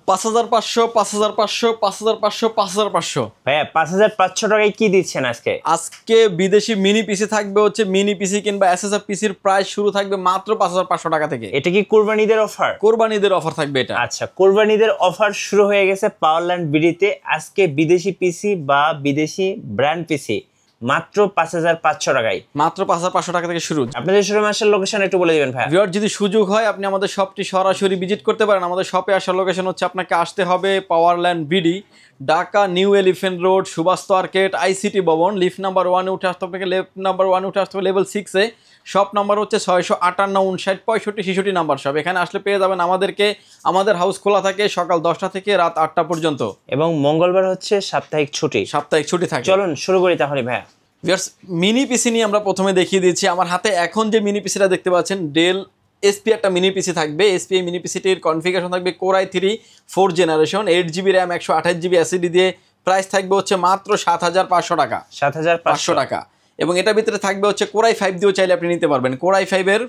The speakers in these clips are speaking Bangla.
5500 5500 5500 5500 ভাইয়া 5500 টাকায় কি দিচ্ছেন আজকে? আজকে বিদেশি মিনি পিসি থাকবে হচ্ছে মিনি পিসি কিংবা এসএসএফ পিসির প্রাইস শুরু থাকবে মাত্র 5500 টাকা থেকে। এটা কি কুরবানিদের অফার? কোরবানিদের অফার থাকবে এটা। আচ্ছা, কুরবানিদের অফার শুরু হয়ে গেছে পাওয়ারল্যান্ড বিডিতে। আজকে বিদেশি পিসি বা বিদেশি ব্র্যান্ড পিসি মাত্র 5500 টাকায়, মাত্র 5500 টাকা থেকে শুরু। আপনাদের শোরুমে আসার লোকেশন একটু বলে দিবেন ভাই। ভিউয়ার যদি সুযোগ হয় আপনি আমাদের শপটি সরাসরি ভিজিট করতে পারেন। আমাদের শপে আসার লোকেশন হচ্ছে আপনাকে আসতে হবে Powerland BD, Dhaka new elephant road, Subhash market, ICT Bhaban, lift number 1 উঠে আসতে হবে। লিফট নাম্বার 1 উঠে আসতে হবে লেভেল 6 এ। শপ নাম্বার হচ্ছে 658 59 65 66 নাম্বার শপ। এখানে আসলে পেয়ে যাবেন আমাদেরকে। আমাদের হাউস খোলা থাকে সকাল 10টা থেকে রাত 8টা পর্যন্ত এবং মঙ্গলবার হচ্ছে সাপ্তাহিক ছুটি। সাপ্তাহিক ছুটি থাকে। চলুন শুরু করি তাহলে ভাইয়া। মিনি পিসি নিয়ে আমরা প্রথমে দেখিয়ে দিচ্ছি। আমার হাতে এখন যে মিনি পিসিটা দেখতে পাচ্ছেন ডেল এসপি একটা মিনি পিসি থাকবে। এসপি মিনি পিসিটির কনফিগারেশন থাকবে core i3 4 generation, 8GB RAM, 128GB SSD দিয়ে। প্রাইস থাকবে হচ্ছে মাত্র 7500 টাকা। 7500 টাকা। এবং এটার ভিতরে থাকবে হচ্ছে কোর i5 দিয়েও চাইলে আপনি নিতে পারবেন। কোর i5 এর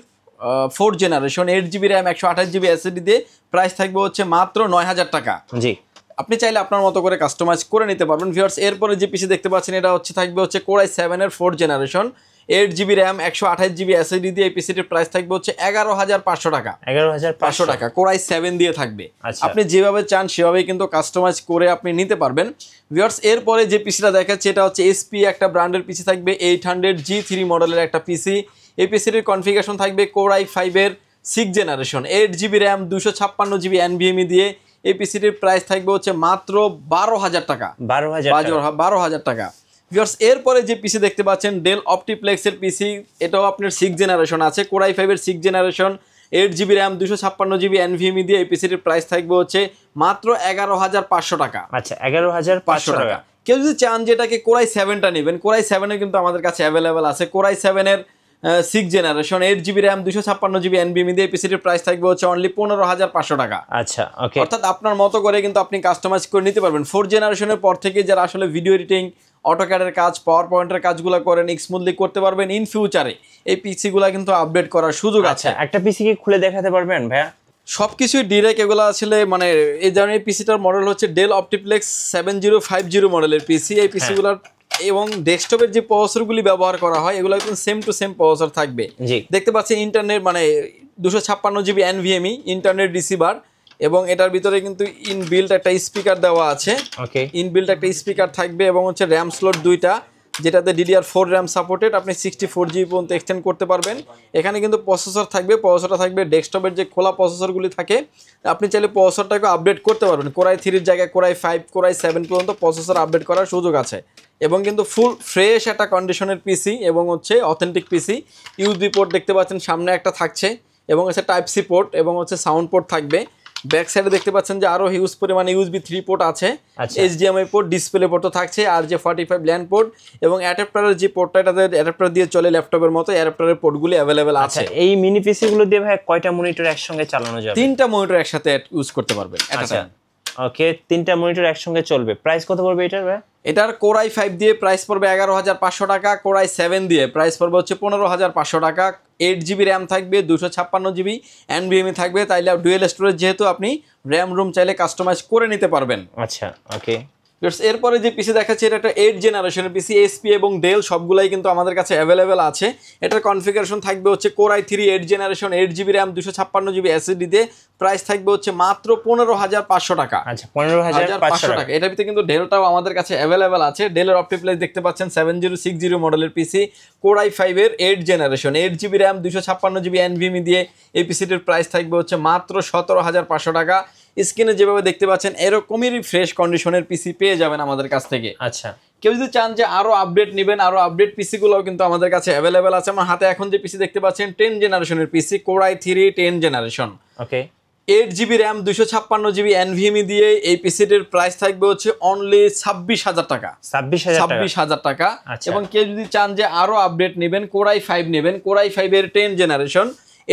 4 generation, 8GB RAM, 128GB SSD দিয়ে। প্রাইস থাকবে হচ্ছে মাত্র 9000 টাকা। জি, আপনি চাইলে আপনার মতো করে কাস্টমাইজ করে নিতে পারবেন। ভিউয়ার্স, এরপরে যে পিসি দেখতে পাচ্ছেন এটা হচ্ছে থাকবে হচ্ছে কোর i7 এর 4 generation, 8GB RAM, 128GB SSD দিয়ে। এই পিসিটির প্রাইস থাকবে হচ্ছে 11500 টাকা। 11500 টাকা কোর i7 দিয়ে থাকবে। আচ্ছা। আপনি যেভাবে চান সেভাবেই কিন্তু কাস্টমাইজ করে আপনি নিতে পারবেন। ভিউয়ার্স, এরপরে যে পিসিটা দেখাচ্ছে এটা হচ্ছে এসপি একটা ব্র্যান্ডের পিসি থাকবে, 800G3 মডেলের একটা পিসি। এই পিসিটির কনফিগারেশন থাকবে কোর i5 এর 6 generation, 8GB RAM, 256GB NVMe দিয়ে। এই পিসিটির প্রাইস থাকবে হচ্ছে মাত্র 12000 টাকা। 12000 টাকা। ভিউয়ার্স, এরপরে যে পিসি দেখতে পাচ্ছেন ডেল অপটিপ্লেক্সের পিসি, এটাও আপনার 6 জেনারেশন আছে, কোর i5 এর 6 generation, 8GB RAM, 256GB NVMe দিয়ে। এই পিসিটির প্রাইস থাকবে হচ্ছে মাত্র 11500 টাকা। আচ্ছা, 11500 টাকা। কেউ যদি চান যে এটাকে কোর i7টা নেবেন, কোর i7 এ কিন্তু আমাদের কাছে অ্যাভেলেবেল আছে। কোর i7 এর 6 generation, 8GB RAM, 256GB NVMe দিয়ে। পিসিটির প্রাইস থাকবে হচ্ছে অনলি 15500 টাকা। আচ্ছা, ওকে। অর্থাৎ আপনার মতো করে কিন্তু আপনি কাস্টমাইজ করে নিতে পারবেন। 4 জেনারেশনের পর থেকে যারা আসলে ভিডিও এডিটিং, অটোক্যাডের কাজ, পাওয়ার পয়েন্টের কাজগুলো করেন, স্মুথলি করতে পারবেন। ইন ফিউচারে এই পিসিগুলো কিন্তু আপডেট করার সুযোগ আছে। একটা পিসি কি খুলে দেখাতে পারবেন ভাইয়া? সবকিছুই ডিরেক্ট এগুলো আসলে মানে এই ধরনের পিসিটার মডেল হচ্ছে ডেল অপটিপ্লেক্স 7050 মডেলের পিসি। এই পিসিগুলোর এবং ডেস্কটপের যে প্রসেসরগুলি ব্যবহার করা হয় এগুলো একদম সেম টু সেম প্রসেসর থাকবে। দেখতে পাচ্ছেন ইন্টারনেট মানে 256GB NVMe ইন্টারনেট রিসিভার, এবং এটার ভিতরে কিন্তু ইনবিল্ট একটা স্পিকার দেওয়া আছে। ওকে, ইনবিল্ট একটা স্পিকার থাকবে এবং হচ্ছে র্যাম স্লট 2টা, যেটাতে DDR4 র্যাম সাপোর্টেড। আপনি 64GB পর্যন্ত এক্সটেন্ড করতে পারবেন। এখানে কিন্তু প্রসেসর থাকবে, প্রসেসরটা থাকবে ডেস্কটপের যে খোলা প্রসেসরগুলি থাকে। আপনি চাইলে প্রসেসরটাকে আপডেট করতে পারবেন। কোর i3 এর জায়গায় কোর i5, কোর i7 পর্যন্ত প্রসেসর আপডেট করার সুযোগ আছে। এবং কিন্তু ফুল ফ্রেশ একটা কন্ডিশনের পিসি এবং হচ্ছে অথেন্টিক পিসি। ইউএসবি পোর্ট দেখতে পাচ্ছেন সামনে একটা থাকছে, এবং হচ্ছে টাইপ সি পোর্ট এবং হচ্ছে সাউন্ড পোর্ট থাকবে। ব্যাক সাইডে দেখতে পাচ্ছেন যে আরো হিউজ পরিমাণে USB 3 পোর্ট আছে, HDMI পোর্ট, ডিসপ্লে পোর্টও থাকছে, আর যে 45 ল্যান পোর্ট এবং অ্যাডাপ্টারের যে পোর্টটা, এটাতে অ্যাডাপ্টার দিয়ে চলে ল্যাপটপের মতো। অ্যাডাপ্টারের পোর্টগুলি অ্যাভেলেবেল আছে। এই মিনি পিসি গুলো দিয়ে ভাই কয়টা মনিটর একসঙ্গে চালানো যাবে? 3টা মনিটর একসাথে ইউজ করতে পারবেন। আচ্ছা, ওকে, 3টা মনিটর একসঙ্গে চলবে। প্রাইস কত পড়বে এটার ভাই? এটার কোর i5 দিয়ে প্রাইস পড়বে 11500 টাকা, কোর i7 দিয়ে প্রাইস পড়বে হচ্ছে 15500 টাকা। 8GB র্যাম থাকবে, 256GB NVMe থাকবে। তাইলে ডুয়েল স্টোরেজ যেহেতু আপনি র্যাম রুম চাইলে কাস্টমাইজ করে নিতে পারবেন। আচ্ছা, ওকে। এরপরে যে পিসি দেখাচ্ছে এটা একটা 8 জেনারেশনের পিসি। এসপি এবং ডেল সবগুলাই কিন্তু আমাদের কাছে অ্যাভেলেবেল আছে। এটার কনফিগারেশন থাকবে হচ্ছে core i3 8 generation, 8GB RAM, 256GB SSD দিয়ে। প্রাইস থাকবে হচ্ছে মাত্র 15500 টাকা। আচ্ছা, 15500 টাকা। এটার ভিতরে কিন্তু ডেলটাও আমাদের কাছে অ্যাভেলেবেল আছে। ডেলের অপটিপ্লেক্স দেখতে পাচ্ছেন 7060 মডেলের পিসি, কোর i5 এর 8 generation, 8GB RAM, 256GB NVMe দিয়ে। এই পিসিটির প্রাইস থাকবে হচ্ছে মাত্র 17500 টাকা। স্ক্রিনে যেভাবে দেখতে পাচ্ছেন এরকমই ফ্রেশ কন্ডিশনের পিসি পেয়ে যাবেন আমাদের কাছ থেকে। আচ্ছা, কেউ যদি চান যে আরো আপডেট নেবেন, আরো আপডেট পিসিগুলোও কিন্তু আমাদের কাছে অ্যাভেলেবেল আছে। আমার হাতে এখন যে পিসি দেখতে পাচ্ছেন 10 জেনারেশনের পিসি, কোর i3 10 জেনারেশন, ওকে, 8GB র্যাম, 256GB NVMe দিয়ে। এই পিসিটির প্রাইস থাকবে হচ্ছে অনলি 26000 টাকা। 26000 টাকা। এবং কেউ যদি চান যে আরো আপডেট নেবেন, কোর i5 নেবেন, কোর i5 এর 10 generation,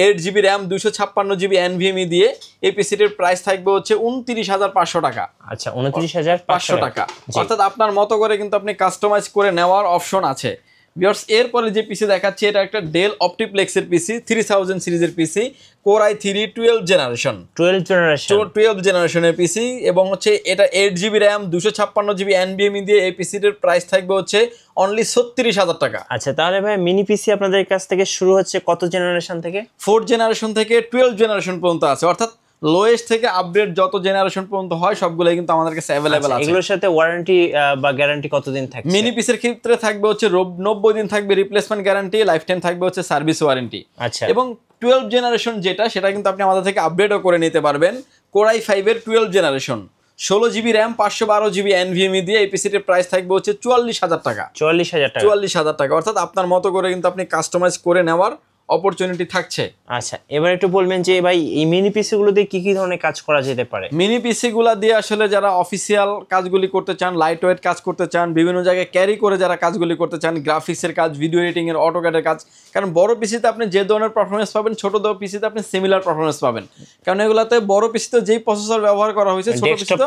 8GB RAM, 256GB NVMe দিয়ে। এই পিসিটির প্রাইস থাকবে হচ্ছে 29500 টাকা। আচ্ছা, 29500 টাকা। অর্থাৎ আপনার মতো করে কিন্তু আপনি কাস্টমাইজ করে নেওয়ার অপশন আছে। ভিউয়ার্স এরপরে যে পিসি দেখাচ্ছি এটা একটা ডেল অপটিপ্লেক্সের পিসি 3000 সিরিজের পিসি কোর i3 12 জেনারেশন 12 জেনারেশনের পিসি এবং হচ্ছে এটা 8GB র্যাম 256GB NVMe দিয়ে এই পিসিটার প্রাইস থাকবে হচ্ছে অনলি 36,000 টাকা। আচ্ছা তাহলে ভাই মিনি পিসি আপনাদের কাছ থেকে শুরু হচ্ছে কত জেনারেশন থেকে? 4 জেনারেশন থেকে 12 জেনারেশন পর্যন্ত আছে, অর্থাৎ লোয়েস্ট থেকে আপডেট যত জেনারেশন পর্যন্ত হয় সবগুলোই কিন্তু আমাদের কাছে अवेलेबल আছে। এগুলোর সাথে ওয়ারেন্টি বা গ্যারান্টি কতদিন থাকবে? মিনি পিসের ক্ষেত্রে থাকবে হচ্ছে 90 দিন থাকবে রিপ্লেসমেন্ট গ্যারান্টি, লাইফ টাইম থাকবে হচ্ছে সার্ভিস ওয়ারেন্টি। আচ্ছা এবং 12 জেনারেশন যেটা সেটা কিন্তু আপনি আমাদের থেকে আপডেটও করে নিতে পারবেন। কোর i5 এর 12 generation 16GB RAM 512GB NVMe দিয়ে এই পিসিটির প্রাইস থাকবে হচ্ছে 44,000 টাকা। 44,000 টাকা, অর্থাৎ আপনার মতো করে কিন্তু আপনি কাস্টমাইজ করে নেওয়ার অপরচুনিটি থাকছে। আচ্ছা এবার একটু বলবেন যে ভাই এই মিনি পিসি গুলো দিয়ে কি কি ধরনের কাজ করা যেতে পারে? মিনি পিসি গুলা দিয়ে আসলে যারা অফিসিয়াল কাজগুলি করতে চান, লাইট ওয়েট কাজ করতে চান, বিভিন্ন জায়গায় ক্যারি করে যারা কাজগুলি করতে চান, গ্রাফিক্সের কাজ, ভিডিও এডিটিং এর, অটোক্যাডের কাজ, কারণ বড় পিসিতে আপনি যে ধরনের পারফরমেন্স পাবেন ছোট পিসিতে আপনি সিমিলার পারফরমেন্স পাবেন, কারণ এগুলাতে বড় পিসিতে যেই প্রসেসর ব্যবহার করা হয়েছে ছোট পিসিতে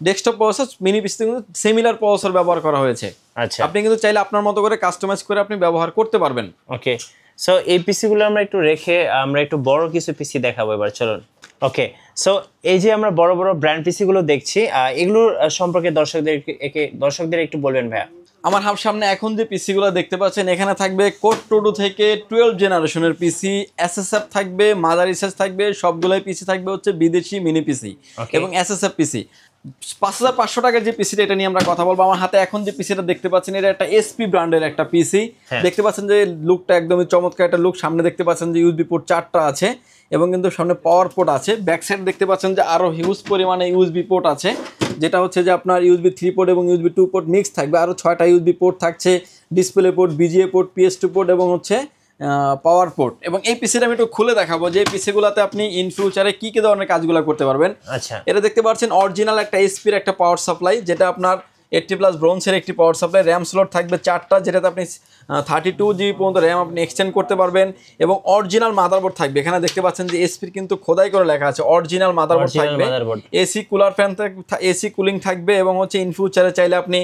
ডেস্কটপ প্রসেসর, মিনি পিসিতে কিন্তু সিমিলার প্রসেসর ব্যবহার করা হয়েছে। আচ্ছা আপনি কিন্তু চাইলে আপনার মতো করে কাস্টমাইজ করে আপনি ব্যবহার করতে পারবেন। ওকে সো এই পিসি গুলো আমরা একটু রেখে আমরা একটু বড় কিছু পিসি দেখাবো এবার, চলুন। ওকে সো এই যে আমরা বড় বড় ব্র্যান্ড পিসি গুলো দেখছি, এগুলোর সম্পর্কে দর্শকদের একটু বলবেন ভাইয়া। আমার সামনে এখন যে পিসি গুলো দেখতে পাচ্ছেন এখানে থাকবে কোর 2 থেকে 12 জেনারেশনের পিসি, এসএসএফ থাকবে, মাদার রিসার্চ থাকবে, সবগুলোই পিসি থাকবে হচ্ছে বিদেশি মিনি পিসি এবং এসএসএফ পিসি। 5,500 টাকার যে পিসিটা এটা নিয়ে আমরা কথা বলবো। আমার হাতে এখন যে পিসিটা দেখতে পাচ্ছেন এটা একটা এসপি ব্র্যান্ডের একটা পিসি। দেখতে পাচ্ছেন যে লুকটা একদমই চমৎকার একটা লুক। সামনে দেখতে পাচ্ছেন যে ইউএসবি পোর্ট 4টা আছে এবং কিন্তু সামনে পাওয়ার পোর্ট আছে। ব্যাক সাইড দেখতে পাচ্ছেন যে আরো হিউজ পরিমাণে ইউএসবি পোর্ট আছে, যেটা হচ্ছে যে আপনার ইউএসবি 3 পোর্ট এবং ইউএসবি 2 পোর্ট মিক্স থাকবে। আরো 6টা ইউএসবি পোর্ট থাকছে, display port, VGA port, PS2 port এবং হচ্ছে পাওয়ার পোর্ট। এবং এই পিসিটা আমি একটু খুলে দেখাবো যে এই পিসিগুলোতে আপনি ইন ফিউচারে কি কি ধরনের কাজগুলো করতে পারবেন। আচ্ছা এটা দেখতে পাচ্ছেন অরিজিনাল একটা এসপির একটা পাওয়ার সাপ্লাই, যেটা আপনার 80+ ব্রোঞ্জের একটি পাওয়ার সাপ্লাই। র্যাম স্লট থাকবে 4টা, যেটাতে আপনি 32GB পর্যন্ত র্যাম আপনি এক্সটেন্ড করতে পারবেন। এবং অরিজিনাল মাদারবোর্ড থাকবে। এখানে দেখতে পাচ্ছেন যে এসপির কিন্তু খোদাই করে লেখা আছে অরিজিনাল মাদারবোর্ড থাকবে। AC cooler fan, AC cooling থাকবে এবং হচ্ছে ইন ফিউচারে চাইলে আপনি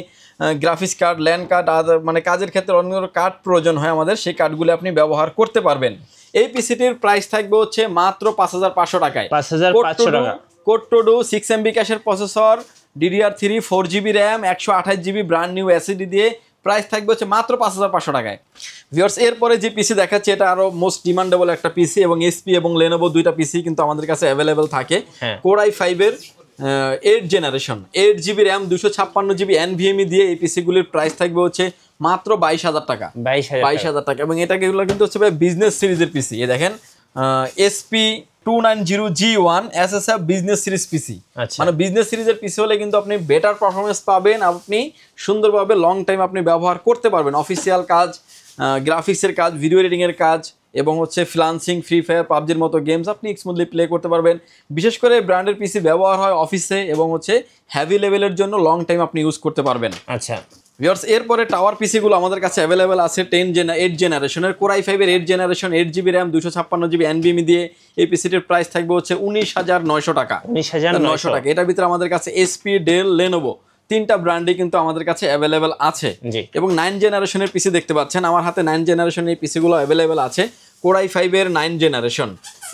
গ্রাফিক্স কার্ড, ল্যান্ড কার্ড, মানে কাজের ক্ষেত্রে অন্য কার্ড প্রয়োজন হয় আমাদের, সেই কার্ডগুলো আপনি ব্যবহার করতে পারবেন। এই পিসিটির প্রাইস থাকবে হচ্ছে মাত্র 5,500 টাকায়। 5,500 টাকা। কোর 2 6MB ক্যাশের processor, DDR3 4GB RAM 128GB brand new SSD দিয়ে প্রাইস থাকবে হচ্ছে মাত্র 5,500 টাকায়। ভিউয়ার্স এরপরে যে পিসি দেখাচ্ছে এটা আরো মোস্ট ডিমান্ডেবল একটা পিসি এবং এসপি এবং লেনোভো দুইটা পিসি কিন্তু আমাদের কাছে অ্যাভেলেবেল থাকে। কোর i5 এর 8 generation 8GB RAM 256GB NVMe দিয়ে এই পিসিগুলির প্রাইস থাকবে হচ্ছে মাত্র 22,000 টাকা। 22,000 টাকা। এবং এটা কিন্তু হচ্ছে বিজনেস সিরিজের পিসি। এ দেখেন SP290G1 SSF বিজনেস সিরিজ পিসি, মানে বিজনেস সিরিজের পিসি হলে কিন্তু আপনি বেটার পারফরমেন্স পাবেন, আপনি সুন্দরভাবে লং টাইম আপনি ব্যবহার করতে পারবেন। অফিসিয়াল কাজ, গ্রাফিক্সের কাজ, ভিডিও এডিটিং এর কাজ এবং হচ্ছে ফ্রিল্যান্সিং, ফ্রি ফায়ার, পাবজির মতো গেমস আপনি স্মুথলি প্লে করতে পারবেন। বিশেষ করে ব্র্যান্ডের পিসি ব্যবহার হয় অফিসে এবং হচ্ছে হ্যাভি লেভেলের জন্য লং টাইম আপনি ইউজ করতে পারবেন। আচ্ছা ভিউয়ার্স এরপরে টাওয়ার পিসিগুলো আমাদের কাছে অ্যাভেলেবেল আছে 8 জেনারেশনের কোর i5 এর 8 generation 8GB RAM 256GB NVMe দিয়ে এই পিসিটির প্রাইস থাকবে হচ্ছে 19,900 টাকা। 19,900 টাকা। এটার ভিতরে আমাদের কাছে এসপি, ডেল, লেনোভো তিনটা ব্র্যান্ডই কিন্তু আমাদের কাছে অ্যাভেলেবেল আছে। এবং 9 জেনারেশনের পিসি দেখতে পাচ্ছেন আমার হাতে 9 জেনারেশনের এই পিসিগুলো অ্যাভেলেবেল আছে। কোর i5 এর 9 generation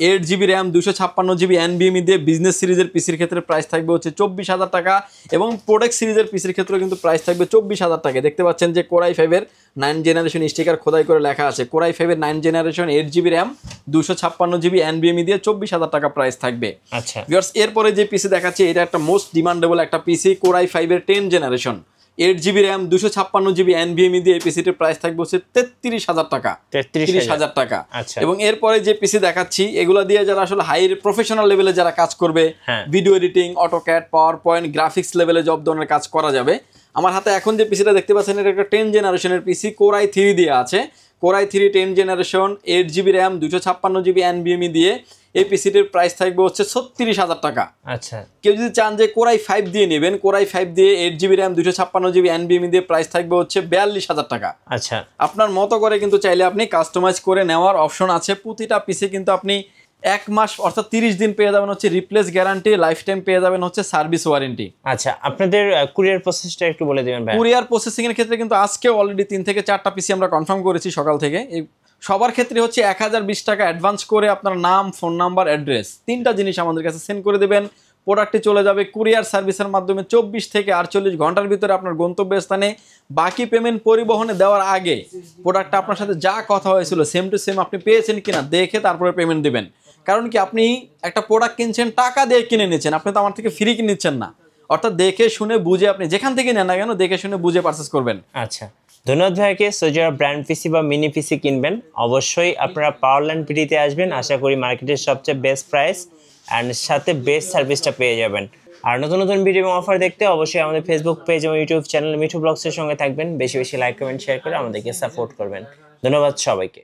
8GB RAM 256GB NVMe দিয়ে বিজনেস সিরিজের পিসির ক্ষেত্রে প্রাইস থাকবে হচ্ছে 24,000 টাকা এবং প্রোডাক্ট সিরিজের পিসির ক্ষেত্রে কিন্তু প্রাইস থাকবে 24,000 টাকা। দেখতে পাচ্ছেন যে কোর i5 এর 9 জেনারেশন স্টিকার খোদাই করে লেখা আছে। কোর i5 এর 9 generation 8GB RAM 256GB NVMe দিয়ে 24,000 টাকা প্রাইস থাকবে। আচ্ছা ভিউয়ার্স এরপরে যে পিসি দেখাচ্ছি এটা একটা মোস্ট ডিমান্ডেবল একটা পিসি কোর i5 এর 10 generation 8GB RAM 256GB NVMe দিয়ে এই পিসিটির প্রাইস থাকবে হচ্ছে 33,000 টাকা। 33,000 টাকা। এবং এরপরে যে পিসি দেখাচ্ছি এগুলো দিয়ে যারা আসলে হাই প্রফেশনাল লেভেলে যারা কাজ করবে, video editing, AutoCAD, power point, graphics লেভেলে জব ধরনের কাজ করা যাবে। আমার হাতে এখন যে পিসিটা দেখতে পাচ্ছেন এটা একটা 10 জেনারেশনের পিসি কোর i3 দিয়ে আছে। Core i3 10 generation 8GB RAM 256GB NVMe দিয়ে এই পিসিটির প্রাইস থাকবে হচ্ছে 36,000 টাকা। আচ্ছা কেউ যদি চান যে কোর i5 দিয়ে নেবেন, কোর i5 দিয়ে 8GB র্যাম 256GB NVMe দিয়ে প্রাইস থাকবে হচ্ছে 42,000 টাকা। আচ্ছা আপনার মতো করে কিন্তু চাইলে আপনি কাস্টমাইজ করে নেওয়ার অপশন আছে। প্রতিটা পিসে কিন্তু আপনি 1 মাস অর্থাৎ 30 দিন পেয়ে যাবেন হচ্ছে রিপ্লেস গ্যারান্টি, লাইফ টাইম পেয়ে যাবেন হচ্ছে সার্ভিস ওয়ারেন্টি। আচ্ছা, আপনাদের কুরিয়ার প্রসেসটা একটু বলে দিবেন ভাই। কুরিয়ার প্রসেসিং এর ক্ষেত্রে কিন্তু আজকে অলরেডি 3 থেকে 4টা পিসি আমরা কনফার্ম করেছি সকাল থেকে। এই সবার ক্ষেত্রে হচ্ছে 1020 টাকা অ্যাডভান্স করে আপনার নাম, ফোন নাম্বার, অ্যাড্রেস 3টা জিনিস আমাদের কাছে সেন্ড করে দেবেন। প্রোডাক্টটি চলে যাবে কুরিয়ার সার্ভিসের মাধ্যমে 24 থেকে 48 ঘন্টার ভিতরে আপনার গন্তব্যস্থানে। বাকি পেমেন্ট পরিবহনে দেওয়ার আগে প্রোডাক্টটা আপনার সাথে যা কথা হয়েছিল সেম টু সেম আপনি পেয়েছেন কিনা দেখে তারপরে পেমেন্ট দেবেন। কারণ কি, আপনি একটা প্রোডাক্ট কিনছেন, টাকা দিয়ে কিনে নিচ্ছেন, আপনি তো আমার থেকে ফ্রি কিনে নিচ্ছেন না। অর্থাৎ দেখে শুনে বুঝে, আপনি যেখান থেকে নেন না কেন দেখে শুনে বুঝে পারচেস করবেন। আচ্ছা, ধন্যবাদ ভাইকে। সো যারা ব্র্যান্ড পিসি বা মিনি পিসি কিনবেন অবশ্যই আপনারা পাওয়ারল্যান্ড পিডিতে আসবেন। আশা করি মার্কেটের সবচেয়ে বেস্ট প্রাইস অ্যান্ড সাথে বেস্ট সার্ভিসটা পেয়ে যাবেন। আর নতুন নতুন ভিডিও এবং অফার দেখতে অবশ্যই আমাদের ফেসবুক পেজ এবং ইউটিউব চ্যানেল মিঠু ব্লগসের সঙ্গে থাকবেন। বেশি বেশি লাইক, কমেন্ট, শেয়ার করে আমাদেরকে সাপোর্ট করবেন। ধন্যবাদ সবাইকে।